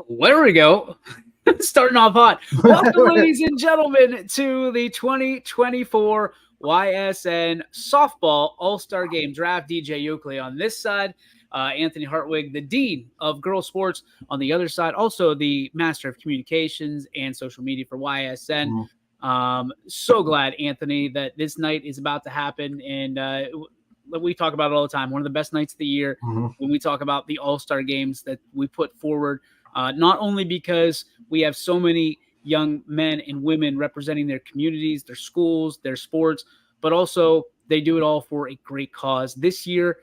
There we go. Starting off hot. Welcome, ladies and gentlemen, to the 2024 YSN Softball All-Star Game Draft. DJ Oakley on this side, Anthony Hartwig, the Dean of Girls Sports on the other side, also the Master of Communications and Social Media for YSN. So glad, Anthony, that this night is about to happen, and we talk about it all the time. One of the best nights of the year when we talk about the All-Star games that we put forward. Not only because we have so many young men and women representing their communities, their schools, their sports, but also they do it all for a great cause. This year,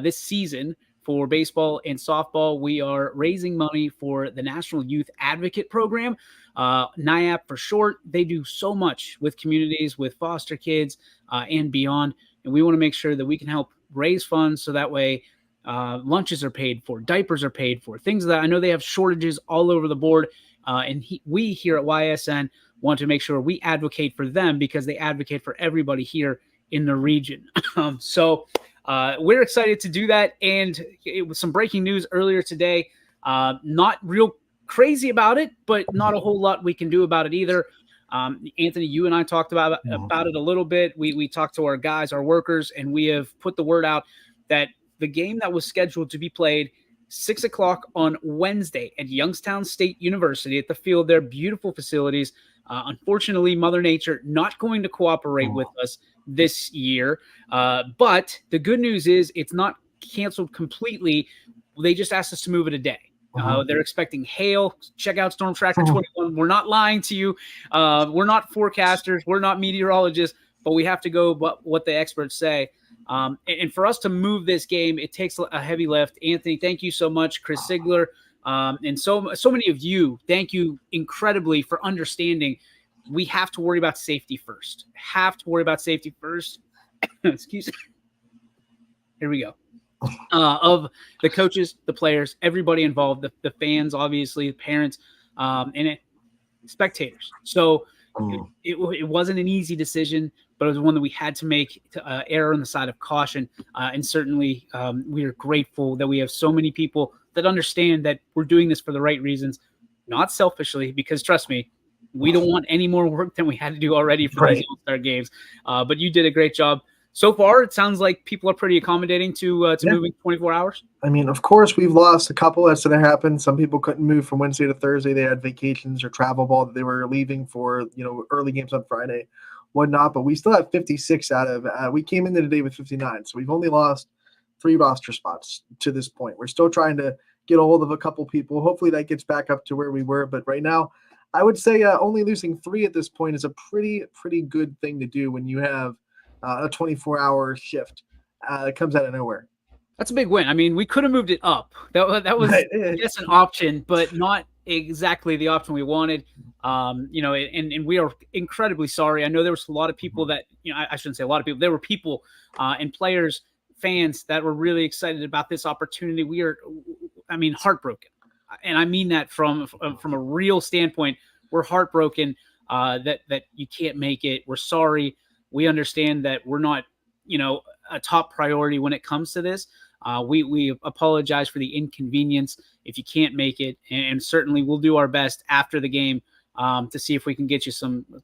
this season for baseball and softball, we are raising money for the National Youth Advocate Program, NYAP for short. They do so much with communities, with foster kids, and beyond. And we want to make sure that we can help raise funds so that way lunches are paid for, diapers are paid for, things that I know they have shortages all over the board. We here at YSN want to make sure we advocate for them because they advocate for everybody here in the region. So we're excited to do that. And it was some breaking news earlier today. Not real crazy about it, but not a whole lot we can do about it either. Anthony, you and I talked about it a little bit. We talked to our guys, our workers, and we have put the word out that the game that was scheduled to be played 6 o'clock on Wednesday at Youngstown State University at the field, their beautiful facilities. Unfortunately, Mother Nature not going to cooperate with us this year. But the good news is it's not canceled completely. They just asked us to move it a day. They're expecting hail. Check out Storm Tracker 21. We're not lying to you. We're not forecasters. We're not meteorologists, but we have to go what the experts say. And for us to move this game, it takes a heavy lift. Anthony, thank you so much. Chris Sigler, and so many of you, thank you incredibly for understanding. We have to worry about safety first. Excuse me. Here we go. Of the coaches, the players, everybody involved, the fans, obviously, the parents, and spectators. So it wasn't an easy decision, but it was one that we had to make to err on the side of caution. And certainly we are grateful that we have so many people that understand that we're doing this for the right reasons, not selfishly, because trust me, we don't want any more work than we had to do already for these All-Star games. But you did a great job. So far, it sounds like people are pretty accommodating to moving 24 hours. I mean, of course, we've lost a couple as it happened. Some people couldn't move from Wednesday to Thursday. They had vacations or travel ball that they were leaving for, early games on Friday, whatnot. But we still have 56 out of we came into the day with 59. So we've only lost 3 roster spots to this point. We're still trying to get a hold of a couple people. Hopefully that gets back up to where we were. But right now, I would say only losing 3 at this point is a pretty good thing to do when you have a 24-hour shift that comes out of nowhere. That's a big win. I mean, we could have moved it up. That was yes an option, but not exactly the option we wanted. And we are incredibly sorry. I know there was a lot of people that, I shouldn't say a lot of people. There were people and players, fans that were really excited about this opportunity. We are, heartbroken. And I mean that from a real standpoint. We're heartbroken that you can't make it. We're sorry. We understand that we're not, a top priority when it comes to this. We apologize for the inconvenience if you can't make it, and certainly we'll do our best after the game to see if we can get you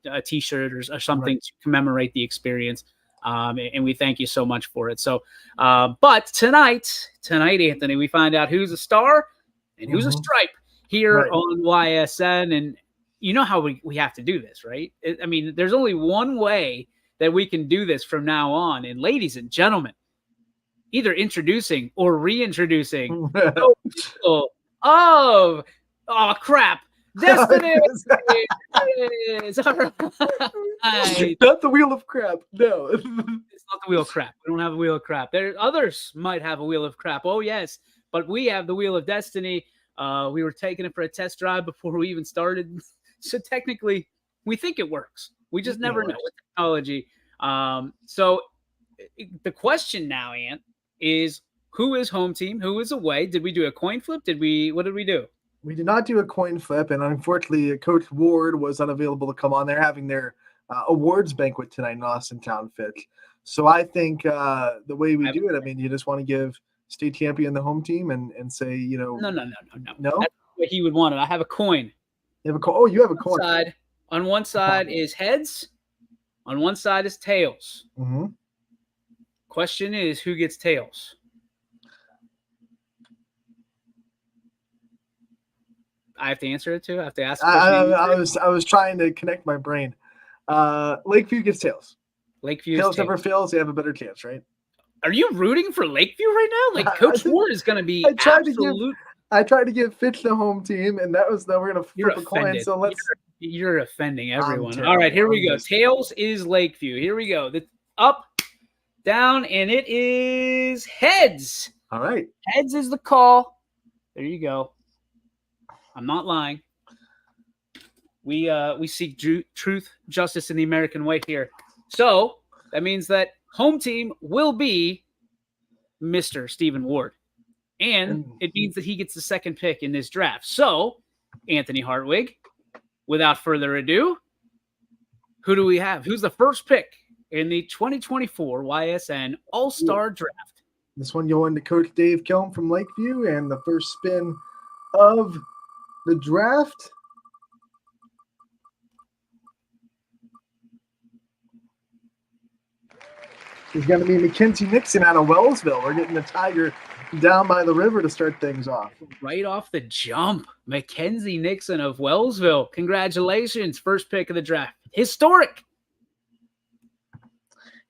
a T-shirt or something to commemorate the experience. And we thank you so much for it. So, but tonight, Anthony, we find out who's a star and who's a stripe here on YSN, and you know how we have to do this, right? There's only one way that we can do this from now on. And ladies and gentlemen, either introducing or reintroducing oh crap, Destiny is all right. Not the wheel of crap. No, it's not the wheel of crap. We don't have a wheel of crap. Others might have a wheel of crap. Oh yes, but we have the wheel of destiny. We were taking it for a test drive before we even started, so technically we think it works. We just never know with technology. So the question now, Ant, is who is home team? Who is away? Did we do a coin flip? What did we do? We did not do a coin flip, and unfortunately, Coach Ward was unavailable to come on. They're having their awards banquet tonight in Austin Town, Fitch. So I think the way we do it, you just want to give state champion the home team and say, No. No? way he would want it. I have a coin. You have a coin. Oh, you have a coin. On one side is heads. On one side is tails. Mm-hmm. Question is, who gets tails? I have to answer it too. I have to ask. I was trying to connect my brain. Lakeview gets tails. Lakeview tails never fails. They have a better chance, right? Are you rooting for Lakeview right now? Like Coach Ward is going to be absolute. I tried to give Fitch the home team, and that was we're going to flip a coin. So you're offending everyone. All right, here we go. Tails is Lakeview. Here we go. Up, down, and it is heads. All right. Heads is the call. There you go. I'm not lying. We seek truth, justice, and the American way here. So that means that home team will be Mr. Stephen Ward. And it means that he gets the second pick in this draft. So, Anthony Hartwig, without further ado, who do we have? Who's the first pick in the 2024 YSN All-Star Draft? This one going to Coach Dave Kilm from Lakeview, and the first spin of the draft is going to be Mackenzie Nixon out of Wellsville. We're getting the Tiger down by the river to start things off. Right off the jump, Mackenzie Nixon of Wellsville. Congratulations. First pick of the draft. Historic.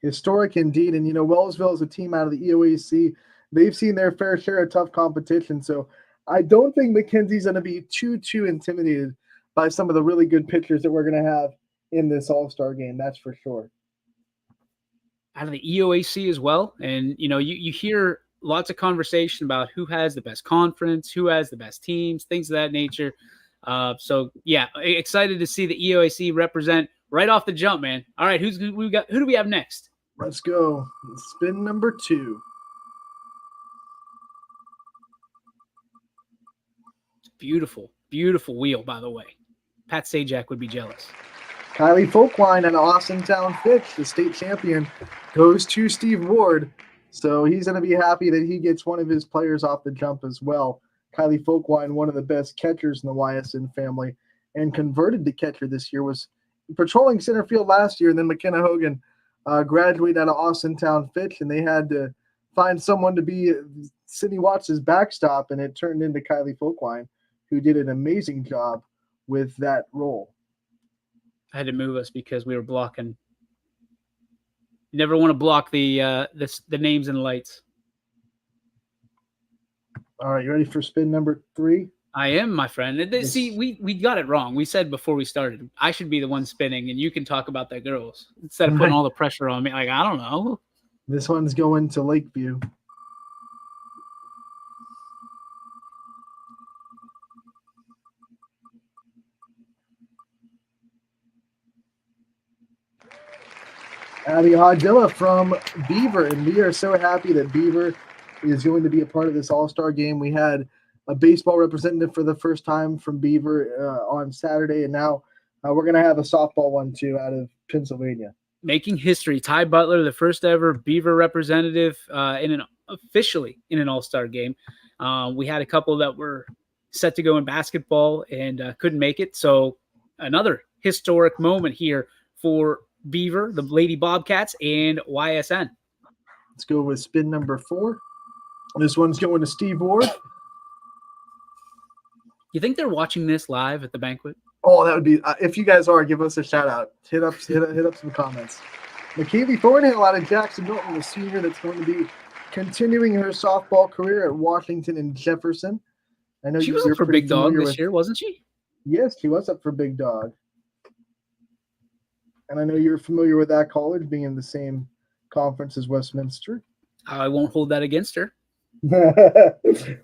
Historic indeed. And, Wellsville is a team out of the EOAC. They've seen their fair share of tough competition. So I don't think Mackenzie's going to be too intimidated by some of the really good pitchers that we're going to have in this All-Star game. That's for sure. Out of the EOAC as well. And, you hear lots of conversation about who has the best conference, who has the best teams, things of that nature. So, yeah, excited to see the EOAC represent right off the jump, man. All right, who do we have next? Let's go. Spin number 2. Beautiful, beautiful wheel, by the way. Pat Sajak would be jealous. Kylie Folkline and Austintown Fitch, the state champion, goes to Steve Ward. So he's going to be happy that he gets one of his players off the jump as well. Kylie Folkline, one of the best catchers in the YSN family, and converted to catcher this year, was patrolling center field last year. And then McKenna Hogan graduated out of Austintown Fitch, and they had to find someone to be Sydney Watts' backstop, and it turned into Kylie Folkline, who did an amazing job with that role. I had to move us because we were blocking. You never want to block the names and lights. All right, you ready for spin number 3? I am, my friend. See, we got it wrong. We said before we started, I should be the one spinning, and you can talk about the girls instead of putting all the pressure on me. Like, I don't know. This one's going to Lakeview. Abby Hodgilla from Beaver, and we are so happy that Beaver is going to be a part of this All-Star game. We had a baseball representative for the first time from Beaver on Saturday, and now we're going to have a softball one too Pennsylvania. Making history, Ty Butler, the first ever Beaver representative officially in an All-Star game. We had a couple that were set to go in basketball and couldn't make it, so another historic moment here for Beaver, the Lady Bobcats, and YSN. Let's go with spin number 4. This one's going to Steve Ward. You think they're watching this live at the banquet? Oh, that would be if you guys are, give us a shout out. Hit up some comments. McKaylee Thornhill out of Jackson Milton, the senior that's going to be continuing her softball career at Washington and Jefferson. I know she was up for Big Dog this year, wasn't she? Yes, she was up for Big Dog. And I know you're familiar with that college being in the same conference as Westminster. I won't hold that against her.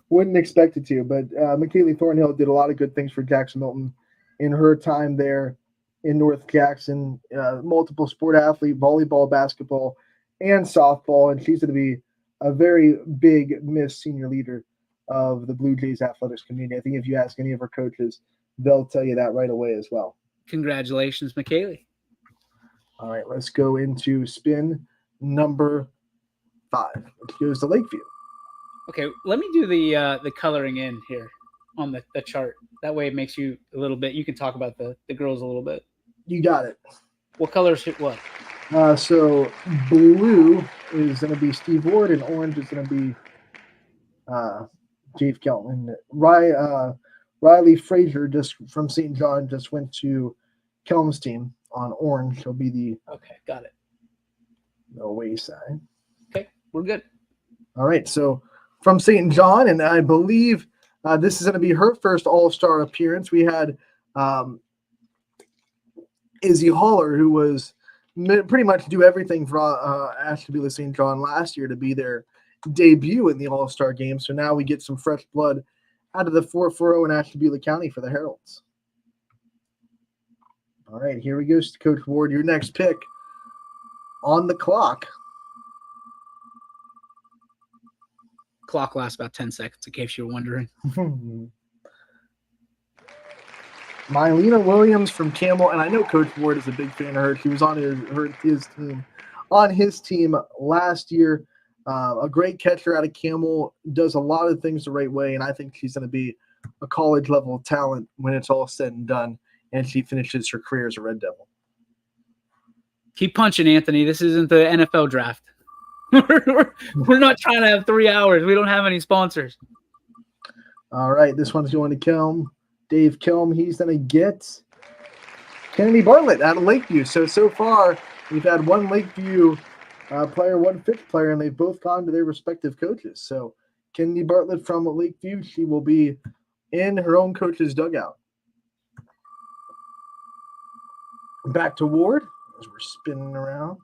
Wouldn't expect it to, but McKaylee Thornhill did a lot of good things for Jackson Milton in her time there in North Jackson. Multiple sport athlete, volleyball, basketball, and softball, and she's going to be a very big Miss Senior leader of the Blue Jays athletics community. I think if you ask any of her coaches, they'll tell you that right away as well. Congratulations, McKaylee. All right, let's go into spin number 5, which goes to Lakeview. Okay, let me do the coloring in here. on the chart. That way it makes you a little bit. You can talk about the girls a little bit. You got it. What color is what? So blue is going to be Steve Ward, and orange is going to be Dave Kelton. Riley Frazier just from St. John just went to Kelm's team on orange. He'll be the Okay, got it. away side. Okay, we're good. All right, so from St. John, and I believe this is going to be her first All-Star appearance. We had Izzy Haller, who was pretty much do everything for Ashtabula St. John last year to be their debut in the All-Star game. So now we get some fresh blood out of the 440 in Ashtabula County for the Heralds. All right, here we go, Coach Ward. Your next pick on the clock. Clock lasts about 10 seconds, in case you're wondering. Mylena Williams from Camel, and I know Coach Ward is a big fan of her. She was on his team last year. A great catcher out of Camel, does a lot of things the right way, and I think she's going to be a college level talent when it's all said and done, and she finishes her career as a Red Devil. Keep punching, Anthony. This isn't the NFL draft. We're not trying to have 3 hours. We don't have any sponsors. All right, this one's going to Kelm. Dave Kelm, he's going to get Kennedy Bartlett out of Lakeview. So far, we've had one Lakeview player, one Fitch player, and they've both gone to their respective coaches. So Kennedy Bartlett from Lakeview, she will be in her own coach's dugout. Back to Ward as we're spinning around.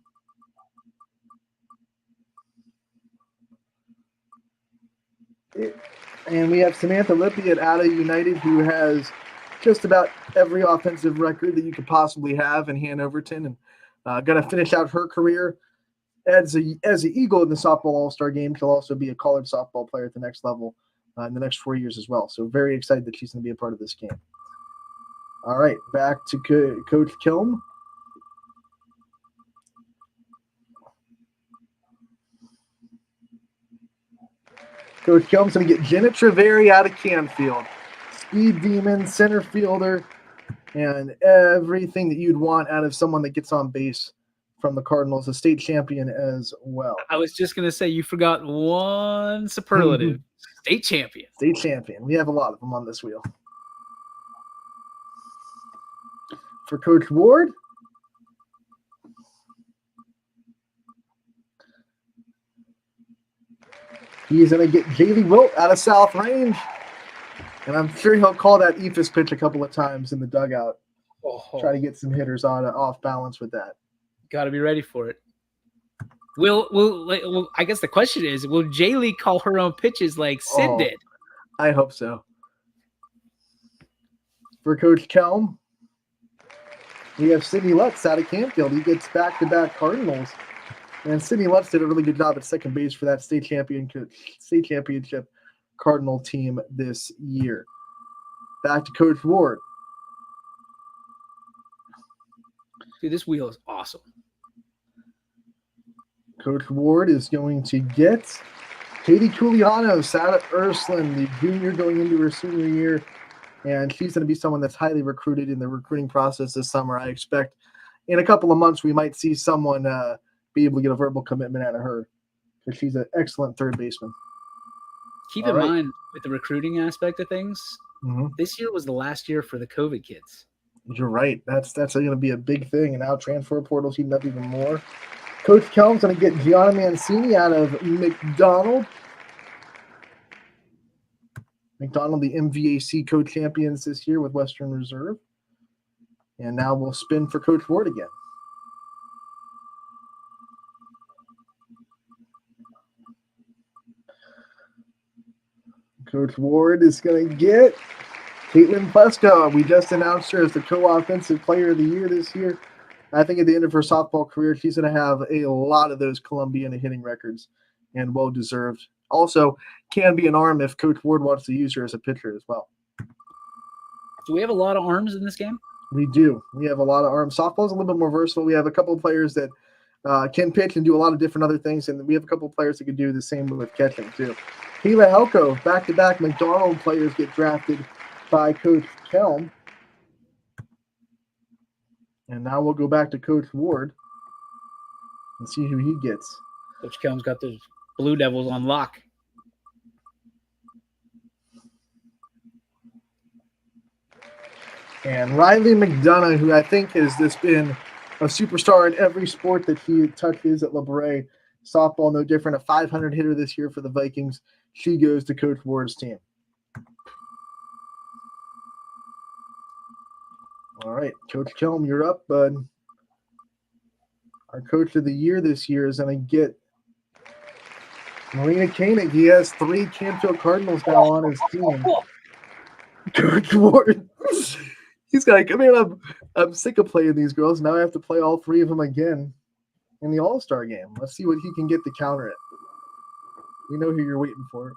And we have Samantha Lippy at Ada United, who has just about every offensive record that you could possibly have in Hanoverton, and going to finish out her career as an Eagle in the softball All-Star game. She'll also be a college softball player at the next level in the next 4 years as well. So very excited that she's going to be a part of this game. All right, back to Coach Kilm. Coach Kelm's going to get Jenna Treveri out of Canfield. Speed demon, center fielder, and everything that you'd want out of someone that gets on base from the Cardinals, a state champion as well. I was just going to say, you forgot one superlative. State champion. State champion. We have a lot of them on this wheel. For Coach Ward, he's going to get Jaylee Wilt out of South Range. And I'm sure he'll call that Ephus pitch a couple of times in the dugout. Try to get some hitters off balance with that. Got to be ready for it. Will I guess the question is, will Jaylee call her own pitches like Sid did? I hope so. For Coach Kelm, we have Sydney Lutz out of Canfield. He gets back-to-back Cardinals. And Sydney Lutz did a really good job at second base for that state championship Cardinal team this year. Back to Coach Ward. Dude, this wheel is awesome. Coach Ward is going to get Katie Culianos out of Ursuline, the junior going into her senior year. And she's going to be someone that's highly recruited in the recruiting process this summer. I expect in a couple of months we might see someone be able to get a verbal commitment out of her because she's an excellent third baseman. Keep in mind with the recruiting aspect of things, this year was the last year for the COVID kids. You're right. That's going to be a big thing, and now transfer portal's heating up even more. Coach Kelm's going to get Gianna Mancini out of McDonald. McDonald, the MVAC co-champions this year with Western Reserve. And now we'll spin for Coach Ward again. Coach Ward is going to get Caitlin Plesko. We just announced her as the co-offensive player of the year this year. I think at the end of her softball career, she's going to have a lot of those Columbiana hitting records, and well-deserved. Also, can be an arm if Coach Ward wants to use her as a pitcher as well. Do we have a lot of arms in this game? We do. We have a lot of arms. Softball's a little bit more versatile. We have a couple of players that can pitch and do a lot of different other things, and we have a couple of players that can do the same with catching too. Hila Helko, back-to-back McDonald players get drafted by Coach Kelm. And now we'll go back to Coach Ward and see who he gets. Coach Kelm's got the Blue Devils on lock. And Riley McDonough, who I think has just been a superstar in every sport that he touches at LeBray. Softball, no different. A 500 hitter this year for the Vikings. She goes to Coach Ward's team. All right, Coach Kelm, you're up, bud. Our coach of the year this year is going to get Marina Koenig. He has 3 Canfield Cardinals now on his team. Coach Ward. He's like, man, I'm sick of playing these girls. Now I have to play all 3 of them again in the All-Star game. Let's see what he can get to counter it. We know who you're waiting for,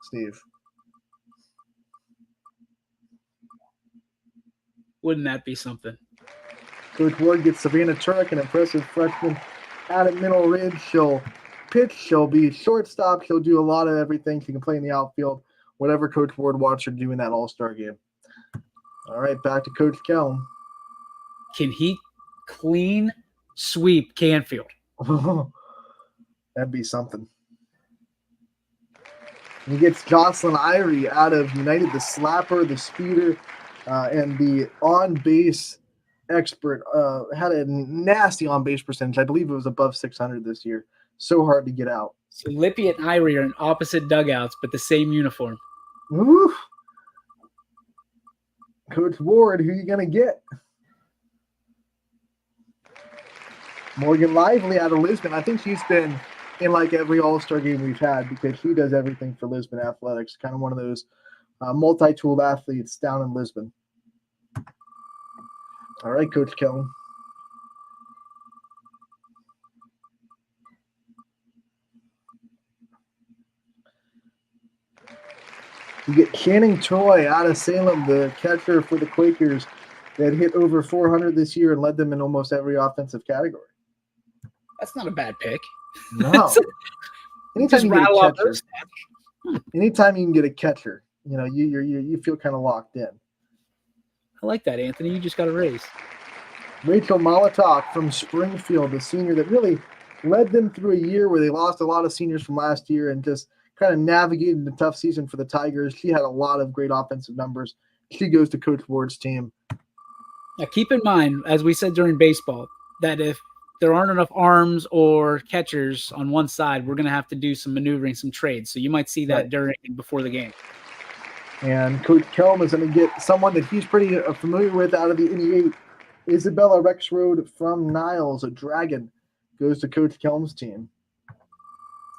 Steve. Wouldn't that be something? Coach Ward gets Savannah Turek, an impressive freshman out at Mineral Ridge. She'll pitch. She'll be shortstop. She'll do a lot of everything. She can play in the outfield, whatever Coach Ward wants her to do in that All-Star game. All right, back to Coach Kelm. Can he clean sweep Canfield? That'd be something. He gets Jocelyn Irie out of United, the slapper, the speeder, and the on-base expert. Had a nasty on-base percentage. I believe it was above 600 this year. So hard to get out. So Lippy and Irie are in opposite dugouts, but the same uniform. Ooh. Coach Ward, who you going to get? Morgan Lively out of Lisbon. I think she's been in like every All-Star game we've had because she does everything for Lisbon Athletics. Kind of one of those multi-tooled athletes down in Lisbon. All right, Coach Kelm. You get Channing Choi out of Salem, the catcher for the Quakers that hit over 400 this year and led them in almost every offensive category. That's not a bad pick. No. Anytime you get a catcher, anytime you can get a catcher, you know, you feel kind of locked in. I like that, Anthony. You just got a raise. Rachel Molitok from Springfield, the senior that really led them through a year where they lost a lot of seniors from last year and just kind of navigated the tough season for the Tigers. She had a lot of great offensive numbers. She goes to Coach Ward's team. Now, keep in mind, as we said during baseball, that if there aren't enough arms or catchers on one side, we're going to have to do some maneuvering, some trades. So you might see that during and before the game. And Coach Kelm is going to get someone that he's pretty familiar with out of the NE8. Isabella Rexroad from Niles, a Dragon, goes to Coach Kelm's team.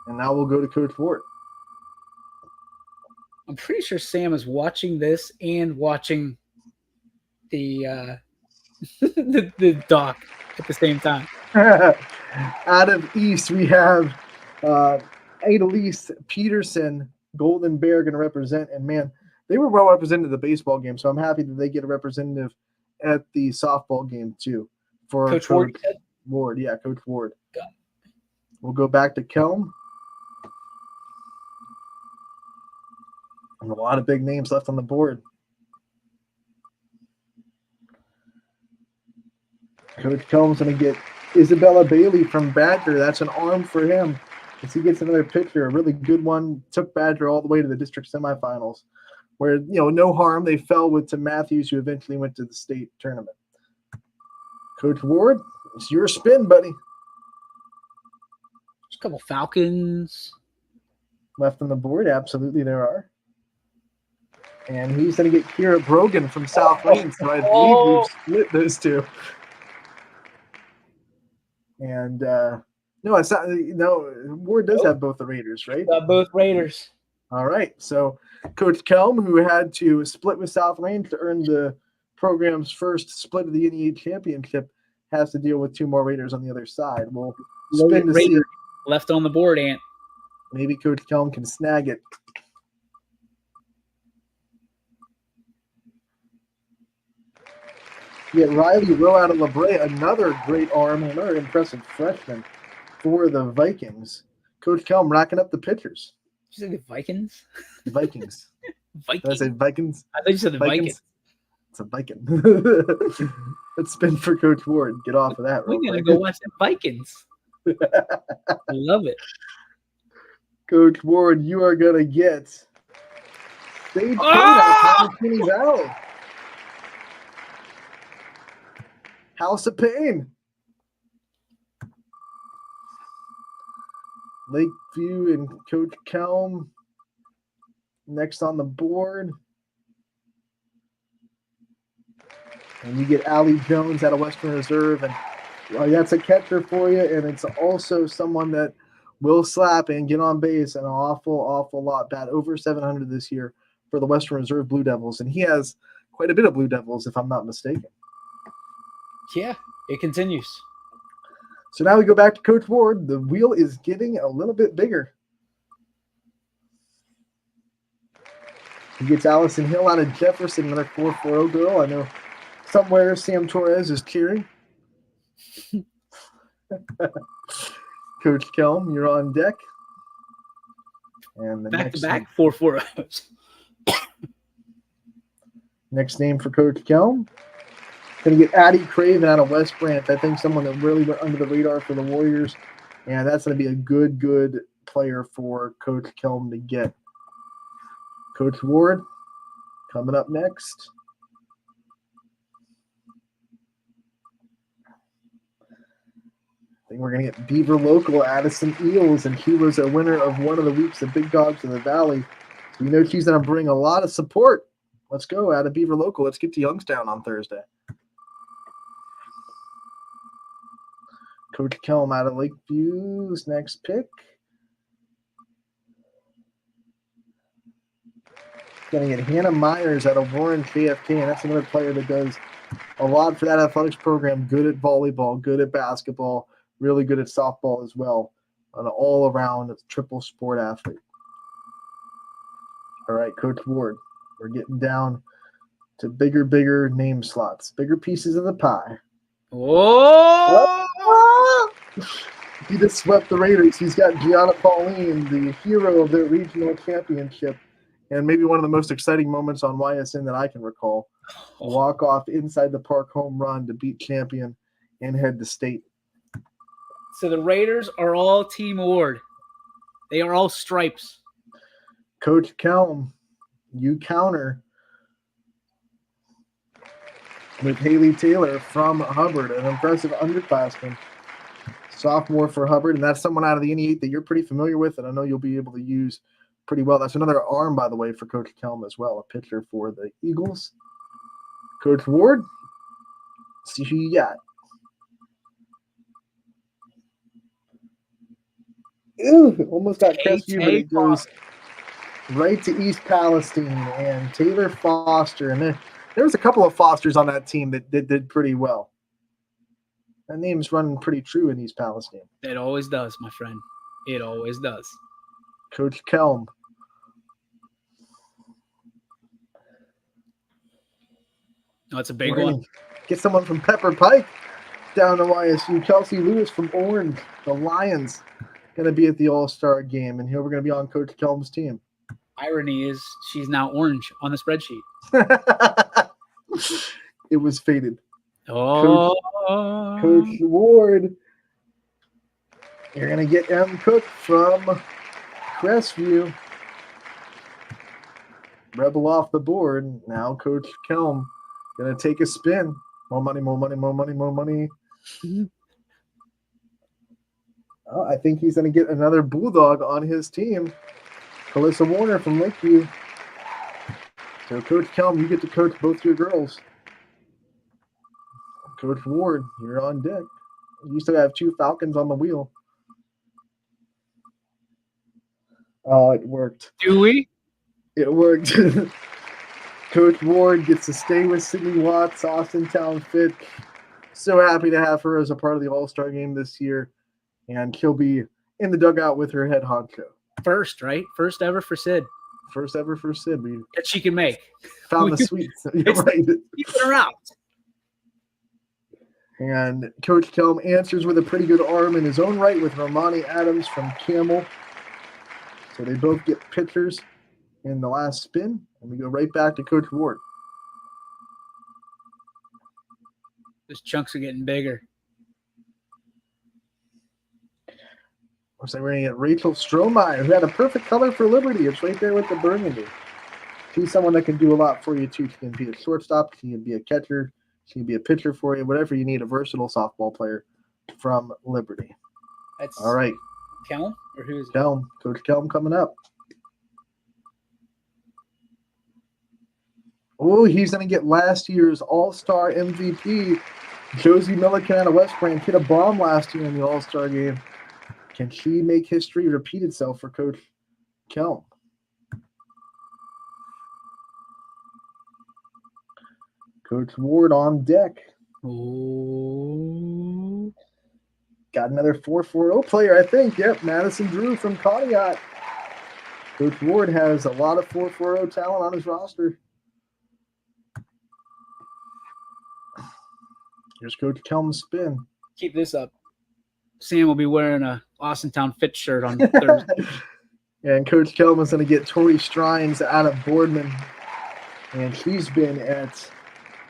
And now we'll go to Coach Ward. I'm pretty sure Sam is watching this and watching the the doc at the same time. Out of East, we have Adalise Peterson, Golden Bear, going to represent. And, man, they were well represented at the baseball game, so I'm happy that they get a representative at the softball game, too. For Coach Ward? Ward, yeah, Coach Ward. Got it. We'll go back to Kelm. And a lot of big names left on the board. Coach Kelm's going to get Isabella Bailey from Badger. That's an arm for him as he gets another pitcher, a really good one. Took Badger all the way to the district semifinals where, you know, no harm. They fell with Tim Matthews, who eventually went to the state tournament. Coach Ward, it's your spin, buddy. There's a couple Falcons left on the board. Absolutely there are. And he's going to get Kira Brogan from South Lane. So I believe we've split those two. And no, it's not. No, Ward does have both the Raiders, right? both Raiders. All right. So Coach Kelm, who had to split with South Lane to earn the program's first split of the NE8 championship, has to deal with 2 more Raiders on the other side. We'll spin to see. Left on the board, Ant. Maybe Coach Kelm can snag it. You get Riley Rowe out of LeBray, another great arm, another impressive freshman for the Vikings. Coach Kelm racking up the pitchers. Did you say the Vikings? Vikings. Did I Vikings. say Vikings? I thought you said the Vikings. It's a Viking. Let's spin for Coach Ward. Get off of that We're real gonna quick. go watch the Vikings. I love it. Coach Ward, you are gonna get Sage Pain out of Kinney Valley. House of Pain. Lakeview and Coach Kelm next on the board. And you get Allie Jones out of Western Reserve. And that's a catcher for you. And it's also someone that will slap and get on base an awful lot. Bat over 700 this year for the Western Reserve Blue Devils. And he has quite a bit of Blue Devils, if I'm not mistaken. Yeah, it continues. So now we go back to Coach Ward. The wheel is getting a little bit bigger. He gets Allison Hill out of Jefferson, another 4-4-0 girl. I know somewhere Sam Torres is cheering. Coach Kelm, you're on deck. And the back-to-back 4-4-0s. Next name for Coach Kelm. Going to get Addie Craven out of West Branch. I think someone that really went under the radar for the Warriors. And that's going to be a good player for Coach Kelm to get. Coach Ward, coming up next. I think we're going to get Beaver Local, Addison Eels, and she was a winner of one of the weeks of Big Dogs in the Valley. So we know she's going to bring a lot of support. Let's go out of Beaver Local. Let's get to Youngstown on Thursday. Coach Kelm out of Lakeview's next pick. Going to get Hannah Myers out of Warren KFK, and that's another player that does a lot for that athletics program. Good at volleyball, good at basketball, really good at softball as well. An all-around triple sport athlete. All right, Coach Ward, we're getting down to bigger name slots, bigger pieces of the pie. Oh! He just swept the Raiders. He's got Gianna Pauline, the hero of their regional championship, and maybe one of the most exciting moments on YSN that I can recall. A walk-off inside the park home run to beat champion and head to state. So the Raiders are all Team Ward. They are all stripes. Coach Kelm, you counter with Haley Taylor from Hubbard, an impressive underclassman. Sophomore for Hubbard, and that's someone out of the NE8 that you're pretty familiar with, and I know you'll be able to use pretty well. That's another arm, by the way, for Coach Kelm as well, a pitcher for the Eagles. Coach Ward, see who you got. Ooh, almost got Crestview, but it goes right to East Palestine and Taylor Foster. And there was a couple of Fosters on that team that did pretty well. That name's running pretty true in East Palestine. It always does, my friend. It always does. Coach Kelm. No, it's a big one. Get someone from Pepper Pike down to YSU. Kelsey Lewis from Orange. The Lions going to be at the All-Star game, and here we're going to be on Coach Kelm's team. Irony is she's now orange on the spreadsheet. It was fated. Oh, Coach Ward. You're going to get M. Cook from Crestview. Rebel off the board. Now Coach Kelm going to take a spin. More money. Oh, I think he's going to get another Bulldog on his team. Calissa Warner from Lakeview. So Coach Kelm, you get to coach both your girls. Coach Ward, you're on deck. You still have two Falcons on the wheel. Oh, it worked. do we? It worked. Coach Ward gets to stay with Sydney Watts, Austintown Fit. So happy to have her as a part of the All-Star game this year. And she'll be in the dugout with her head honcho. First, right? First ever for Sid. First ever for Sid. We That she can make. found the sweets. You're right. Keeping her out. And Coach Kelm answers with a pretty good arm in his own right with Romani Adams from Camel. So they both get pitchers in the last spin, and we go right back to Coach Ward. Those chunks are getting bigger. Looks like we're going to get Rachel Strohmeyer, who had a perfect color for Liberty. It's right there with the burgundy. She's someone that can do a lot for you, too. She can be a shortstop. She can be a catcher. She can be a pitcher for you. Whatever you need, a versatile softball player from Liberty. That's all right. Kelm? Or who is it? Kelm. Coach Kelm coming up. Oh, he's going to get last year's All-Star MVP. Josie Milliken out of West Branch hit a bomb last year in the All-Star game. Can she make history repeat itself for Coach Kelm? Coach Ward on deck. Oh. Got another 4-4-0 player, I think. Yep, Madison Drew from Conneaut. Coach Ward has a lot of 4-4-0 talent on his roster. Here's Coach Kelm's spin. Keep this up. Sam will be wearing a Austintown Fit shirt on Thursday. And Coach Kelm is going to get Tori Strines out of Boardman. And she's been at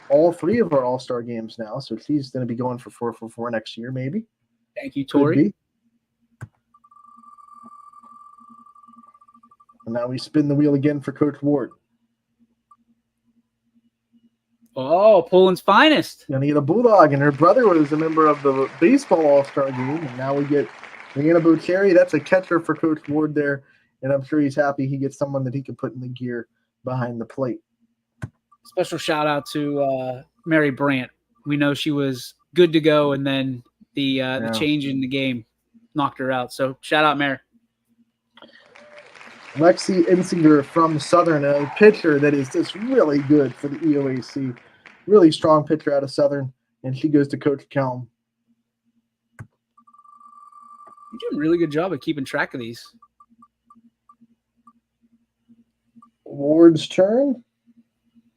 all three of our All-Star games now. So she's going to be going for 4-4-4 next year, maybe. Thank you, Tori. And now we spin the wheel again for Coach Ward. Oh, Poland's finest. Gonna get a Bulldog, and her brother was a member of the baseball All-Star game. And now we get Leanna Bocherry. That's a catcher for Coach Ward there. And I'm sure he's happy he gets someone that he can put in the gear behind the plate. Special shout out to Mary Brandt. We know she was good to go, and then the change in the game knocked her out. So shout out, Mary. Lexi Insinger from Southern, a pitcher that is just really good for the EOAC. Really strong pitcher out of Southern, and she goes to Coach Kelm. You're doing a really good job of keeping track of these. Ward's turn.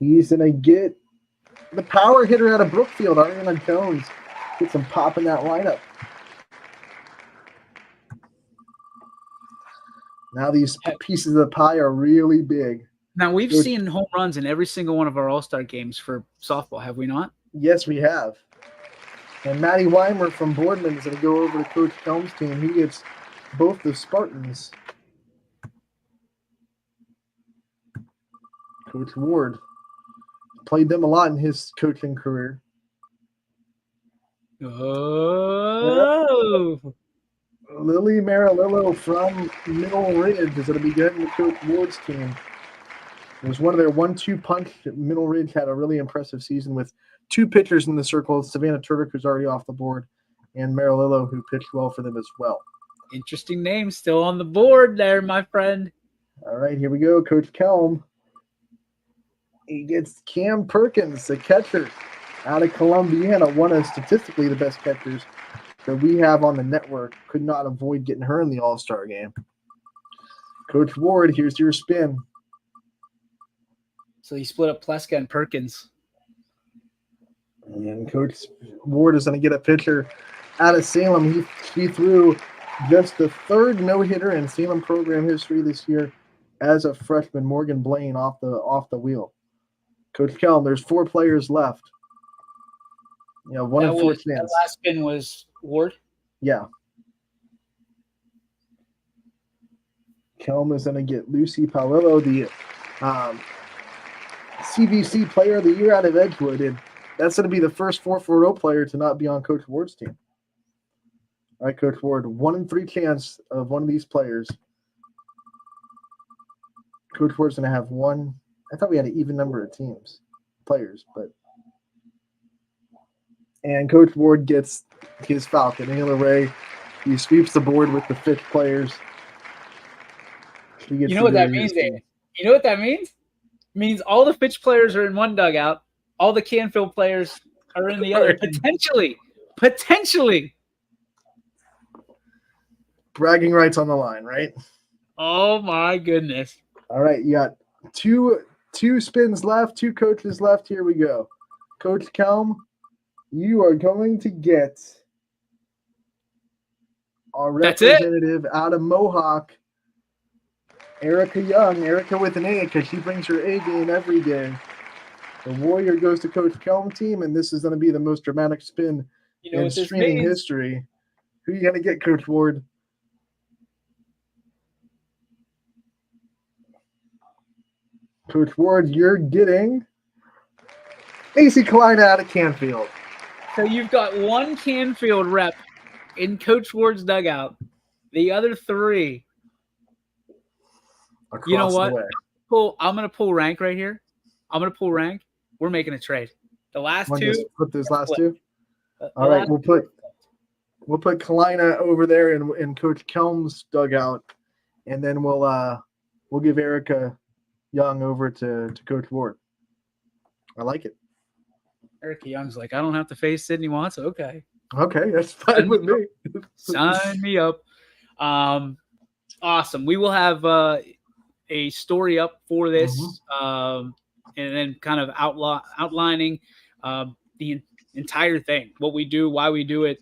He's going to get the power hitter out of Brookfield, Ariana Jones. Get some pop in that lineup. Now these pieces of the pie are really big. Now, we've seen home runs in every single one of our All-Star games for softball, have we not? Yes, we have. And Maddie Weimer from Boardman is going to go over to Coach Kelm's team. He gets both the Spartans. Coach Ward played them a lot in his coaching career. Oh. Lily Marilillo from Middle Ridge is going to be getting the Coach Ward's team. It was one of their 1-2 punch. Middle Ridge had a really impressive season with two pitchers in the circle. Savannah Turbick, who's already off the board, and Marilillo, who pitched well for them as well. Interesting name still on the board there, my friend. All right, here we go. Coach Kelm. He gets Cam Perkins, the catcher out of Columbiana, one of statistically the best catchers that we have on the network. Could not avoid getting her in the All-Star game. Coach Ward, here's your spin. So he split up Pleska and Perkins. And Coach Ward is going to get a pitcher out of Salem. He threw just the third no-hitter in Salem program history this year as a freshman, Morgan Blaine, off the wheel. Coach Kelm, there's 4 players left. You know, 1 in 4 chance. The last spin was Ward? Yeah. Kelm is going to get Lucy Paolillo, the CVC Player of the Year out of Edgewood, and that's going to be the first 4-4-0 player to not be on Coach Ward's team. All right, Coach Ward, 1 in 3 chance of one of these players. Coach Ward's going to have 1. I thought we had an even number of players, but. And Coach Ward gets his Falcon, Ayla Ray. He sweeps the board with the 5th players. You know what that means, David? You know what that means? It means all the Fitch players are in one dugout. All the Canfield players are in the other. Potentially. Bragging rights on the line, right? Oh, my goodness. All right, you got two spins left, 2 coaches left. Here we go. Coach Kelm, you are going to get our representative out of Mohawk, Erica Young, Erica with an A, because she brings her A game every day. The Warrior goes to Coach Kelm team, and this is going to be the most dramatic spin in streaming history. Who are you going to get, Coach Ward? Coach Ward, you're getting AC Kalina out of Canfield. So you've got one Canfield rep in Coach Ward's dugout. The other three. Across you know what? I'm going to pull rank right here. I'm going to pull rank. We're making a trade. The last two. Put those last two. All right, we'll put Kalina over there in Coach Kelm's dugout, and then we'll give Erica Young over to Coach Ward. I like it. Erica Young's like, I don't have to face Sydney Watts. Okay, that's fine with me. Sign me up. Awesome. We will have a story up for this, and then kind of outlining the entire thing, what we do, why we do it,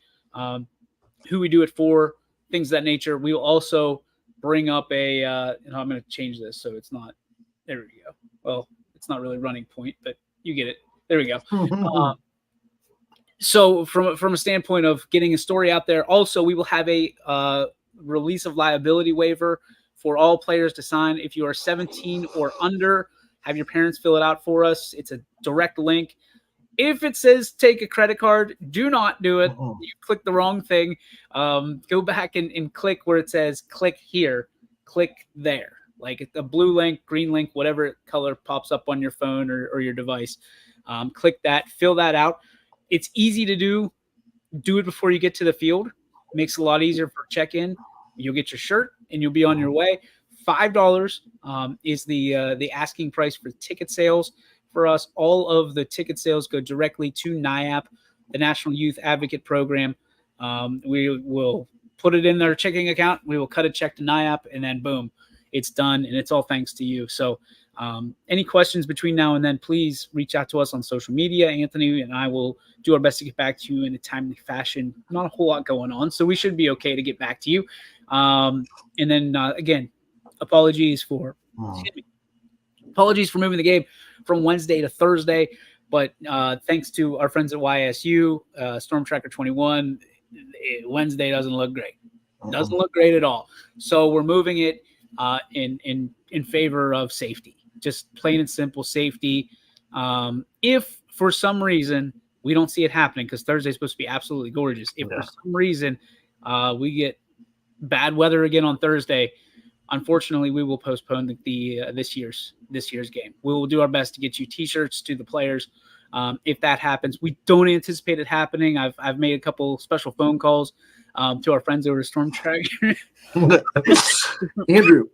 who we do it for, things of that nature. We will also bring up I'm going to change this so it's not. There we go. Well, it's not really running point, but you get it. There we go. So from a standpoint of getting a story out there, also we will have a release of liability waiver for all players to sign. If you are 17 or under, have your parents fill it out for us. It's a direct link. If it says take a credit card, do not do it. You click the wrong thing. Go back and click where it says click here, click there. Like a blue link, green link, whatever color pops up on your phone or your device. Click that, fill that out. It's easy to do. Do it before you get to the field. Makes it a lot easier for check-in. You'll get your shirt and you'll be on your way. $5 is the asking price for ticket sales. For us, all of the ticket sales go directly to NIAP, the National Youth Advocate Program. We will put it in their checking account. We will cut a check to NIAP, and then boom, it's done, and it's all thanks to you. So any questions between now and then, please reach out to us on social media. Anthony and I will do our best to get back to you in a timely fashion. Not a whole lot going on, so we should be okay to get back to you. And then, again, apologies for moving the game from Wednesday to Thursday. But thanks to our friends at YSU, Storm Tracker 21, Wednesday doesn't look great. Doesn't look great at all. So we're moving it in favor of safety. Just plain and simple safety. If for some reason we don't see it happening, because Thursday's supposed to be absolutely gorgeous. If for some reason we get bad weather again on Thursday, unfortunately, we will postpone this year's game. We will do our best to get you T-shirts to the players. If that happens, we don't anticipate it happening. I've made a couple special phone calls to our friends over at Storm Tracker. Andrew,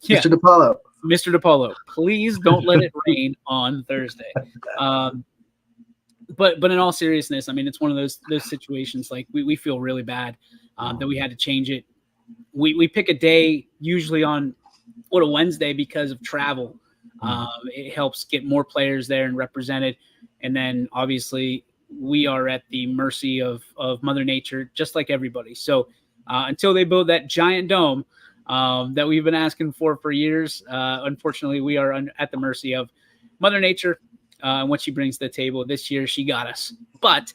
yeah. Mr. DePaulo, please don't let it rain on Thursday. But in all seriousness, I mean, it's one of those situations. Like we feel really bad that we had to change it. We pick a day usually on a Wednesday because of travel. It helps get more players there and represented. And then obviously we are at the mercy of Mother Nature, just like everybody. So until they build that giant dome that we've been asking for years, unfortunately we are at the mercy of Mother Nature and what she brings to the table. This year she got us, but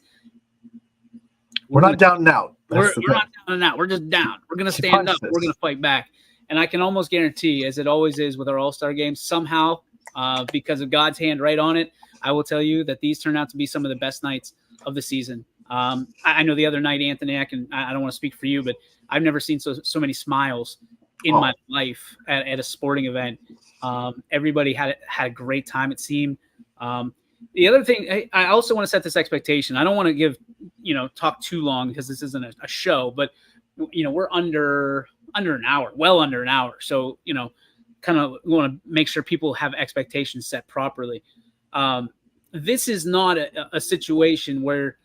we're not down and out. We're not down and out. We're just down. We're going to stand up. We're going to fight back. And I can almost guarantee, as it always is with our All-Star games, somehow, because of God's hand right on it, I will tell you that these turn out to be some of the best nights of the season. I know the other night, Anthony, I don't want to speak for you, but I've never seen so many smiles in my life at a sporting event. Everybody had a great time, it seemed. The other thing, I also want to set this expectation. I don't want to talk too long because this isn't a show, but we're under an hour, well under an hour. So, kind of want to make sure people have expectations set properly. This is not a situation where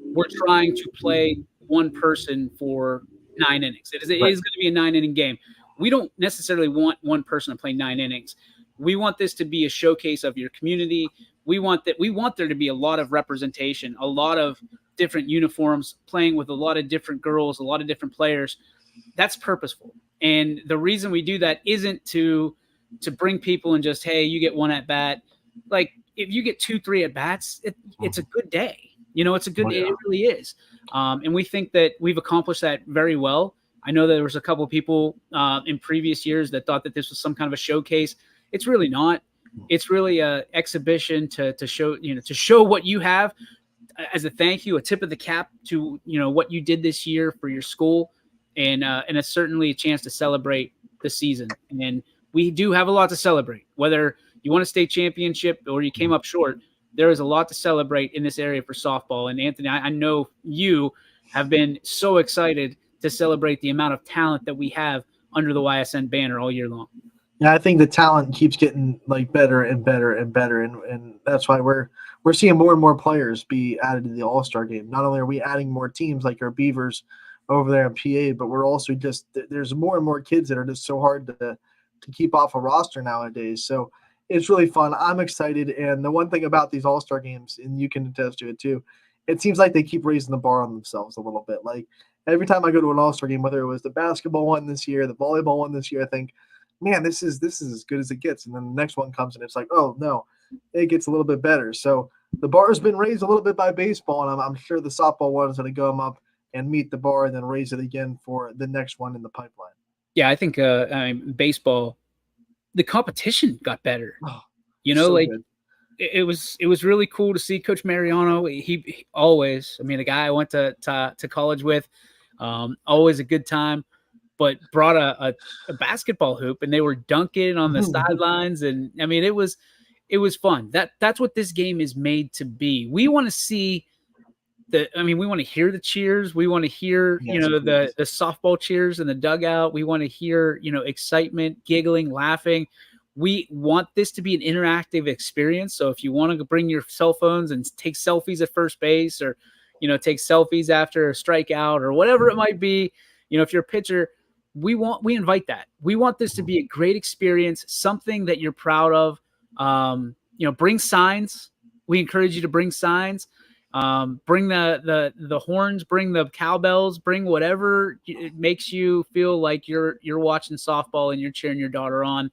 we're trying to play one person for 9 innings. It is going to be a 9-inning game. We don't necessarily want one person to play 9 innings. We want this to be a showcase of your community. We want there to be a lot of representation, a lot of different uniforms, playing with a lot of different girls, a lot of different players. That's purposeful. And the reason we do that isn't to bring people and just, hey, you get one at bat. Like if you get 2-3 at bats, it's a good day. It's a good, it really is. And we think that we've accomplished that very well. I know there was a couple of people in previous years that thought that this was some kind of a showcase. It's really not. It's really a exhibition to show what you have as a thank you, a tip of the cap to, what you did this year for your school. And it's certainly a chance to celebrate the season. And we do have a lot to celebrate, whether you won a state championship or you came up short. There is a lot to celebrate in this area for softball. And Anthony, I know you have been so excited to celebrate the amount of talent that we have under the YSN banner all year long. Yeah, I think the talent keeps getting like better and better and better, and that's why we're seeing more and more players be added to the All-Star game. Not only are we adding more teams like our Beavers over there in PA, but we're also there's more and more kids that are just so hard to keep off a roster nowadays. So it's really fun. I'm excited, and the one thing about these All-Star games, and you can attest to it too, it seems like they keep raising the bar on themselves a little bit. Like every time I go to an All-Star game, whether it was the basketball one this year, the volleyball one this year, I think, man, this is as good as it gets. And then the next one comes and it's like, oh no, it gets a little bit better. So the bar has been raised a little bit by baseball, and I'm sure the softball one is going to go up and meet the bar and then raise it again for the next one in the pipeline. Yeah, I think baseball, the competition got better. Oh, good. It was really cool to see Coach Mariano. He always, the guy I went to college with, always a good time. But brought a basketball hoop, and they were dunking on the sidelines, and it was fun. That's what this game is made to be. We want to see we want to hear the cheers. We want to hear the softball cheers in the dugout. We want to hear excitement, giggling, laughing. We want this to be an interactive experience. So if you want to bring your cell phones and take selfies at first base, or take selfies after a strikeout or whatever it might be, if you're a pitcher. We invite that. We want this to be a great experience, something that you're proud of. Bring signs. We encourage you to bring signs. Bring the horns, bring the cowbells, bring whatever it makes you feel like you're watching softball and you're cheering your daughter on,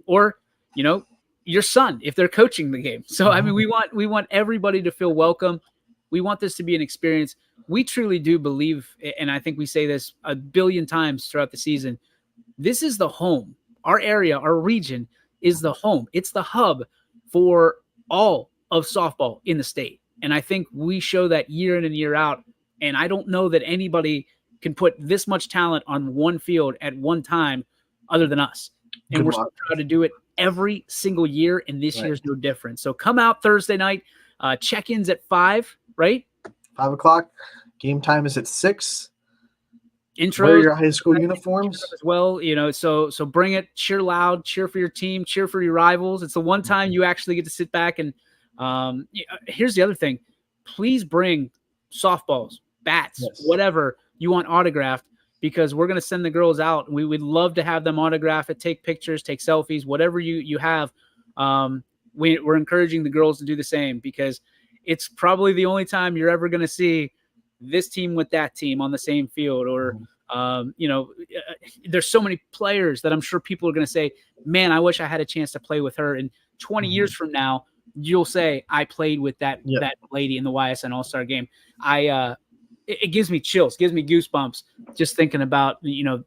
or your son if they're coaching the game. So we want everybody to feel welcome. We want this to be an experience. We truly do believe, and I think we say this a billion times throughout the season, this is the home. Our area, our region is the home. It's the hub for all of softball in the state. And I think we show that year in and year out. And I don't know that anybody can put this much talent on one field at one time other than us. And we're so proud to do it every single year. And this year's no different. So come out Thursday night. Check-ins at 5, right? 5 o'clock. Game time is at 6. Intro. Wear your high school uniforms as well. So bring it. Cheer loud. Cheer for your team. Cheer for your rivals. It's the one time you actually get to sit back and. Here's the other thing. Please bring softballs, bats, whatever you want autographed, because we're going to send the girls out. We would love to have them autograph it, take pictures, take selfies, whatever you have. We're encouraging the girls to do the same, because it's probably the only time you're ever going to see this team with that team on the same field. Or, there's so many players that I'm sure people are going to say, man, I wish I had a chance to play with her. And 20 years from now, you'll say, I played with that lady in the YSN All-Star game. It gives me chills, gives me goosebumps just thinking about,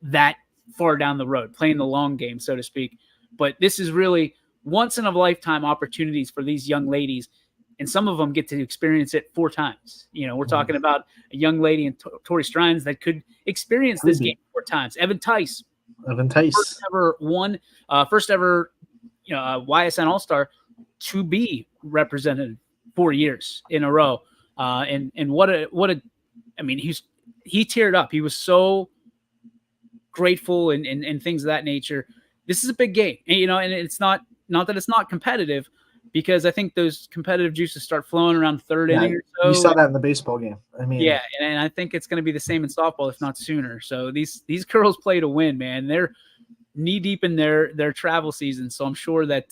that far down the road, playing the long game, so to speak. But this is really once in a lifetime opportunities for these young ladies. And some of them get to experience it 4 times. We're talking about a young lady in Tori Strines that could experience this game 4 times. Evan Tice. First ever YSN All-Star to be represented 4 years in a row. And he teared up. He was so grateful and things of that nature. This is a big game, and it's not that it's not competitive, because I think those competitive juices start flowing around third inning or so. You saw that in the baseball game. And I think it's going to be the same in softball, if not sooner. So these girls play to win, man. They're knee deep in their travel season, so I'm sure that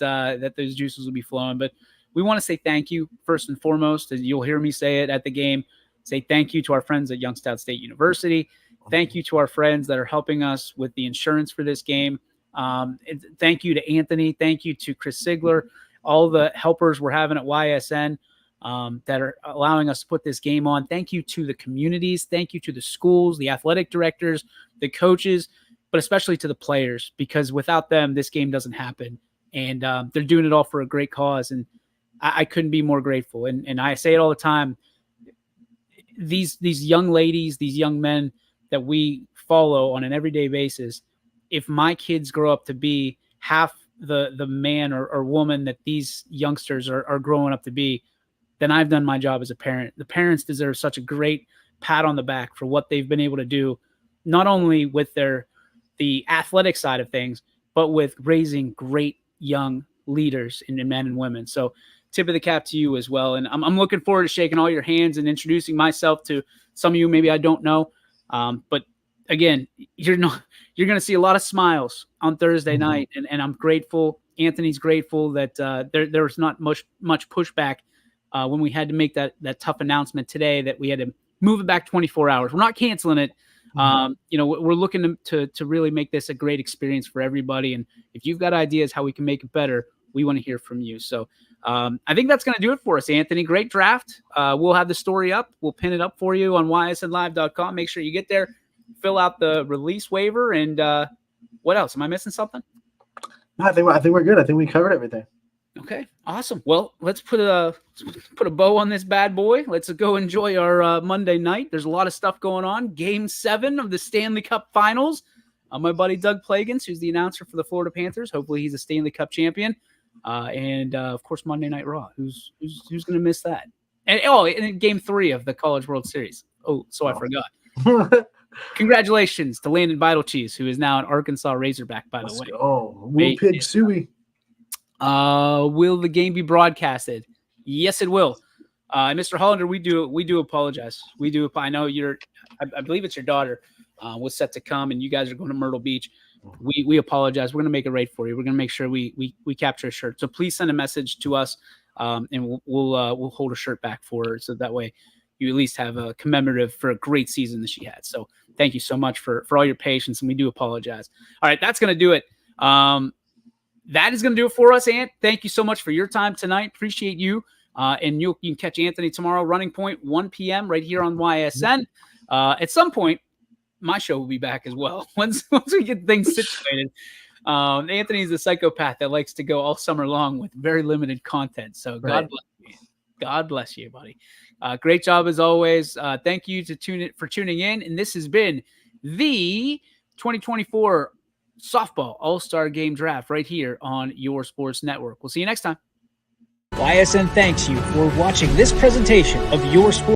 those juices will be flowing. But we want to say thank you first and foremost, as you'll hear me say it at the game. Say thank you to our friends at Youngstown State University. Thank you to our friends that are helping us with the insurance for this game. Thank you to Anthony. Thank you to Chris Sigler, all the helpers we're having at YSN that are allowing us to put this game on. Thank you to the communities. Thank you to the schools, the athletic directors, the coaches, but especially to the players, because without them, this game doesn't happen. And they're doing it all for a great cause. And I couldn't be more grateful. And I say it all the time. These young ladies, these young men that we follow on an everyday basis, if my kids grow up to be half the man or woman that these youngsters are growing up to be, then I've done my job as a parent. The parents deserve such a great pat on the back for what they've been able to do, not only with the athletic side of things, but with raising great young leaders in men and women. So tip of the cap to you as well. And I'm looking forward to shaking all your hands and introducing myself to some of you maybe I don't know. But again, you're going to see a lot of smiles on Thursday night. And I'm grateful. Anthony's grateful that there was not much pushback when we had to make that tough announcement today that we had to move it back 24 hours. We're not canceling it. We're looking to really make this a great experience for everybody. And if you've got ideas how we can make it better, we want to hear from you. So I think that's going to do it for us, Anthony. Great draft. We'll have the story up. We'll pin it up for you on ysnlive.com. Make sure you get there, fill out the release waiver. And what else? Am I missing something? No, I think we're good. I think we covered everything. Okay, awesome. Well, let's put a bow on this bad boy. Let's go enjoy our Monday night. There's a lot of stuff going on. Game 7 of the Stanley Cup Finals. My buddy Doug Plagans, who's the announcer for the Florida Panthers. Hopefully he's a Stanley Cup champion. And of course, Monday Night Raw. Who's going to miss that? And Game 3 of the College World Series. I forgot. Congratulations to Landon Vital Cheese, who is now an Arkansas Razorback, by the way. Oh, Will Pig Suey. Will the game be broadcasted? Yes, it will. Mr. Hollander, we do apologize. I know I believe it's your daughter was set to come, and you guys are going to Myrtle Beach. We apologize. We're going to make it right for you. We're going to make sure we capture a shirt. So please send a message to us, and we'll hold a shirt back for her, so that way you at least have a commemorative for a great season that she had. So thank you so much for all your patience, and we do apologize. All right, that's going to do it. That is going to do it for us, Ant. Thank you so much for your time tonight. Appreciate you. And you can catch Anthony tomorrow, Running Point, 1 p.m. right here on YSN. At some point, my show will be back as well once we get things situated. Anthony's a psychopath that likes to go all summer long with very limited content. So God bless you. God bless you, buddy. Great job as always. Thank you for tuning in. And this has been the 2024 Softball All-Star Game Draft right here on Your Sports Network. We'll see you next time. YSN thanks you for watching this presentation of Your Sports.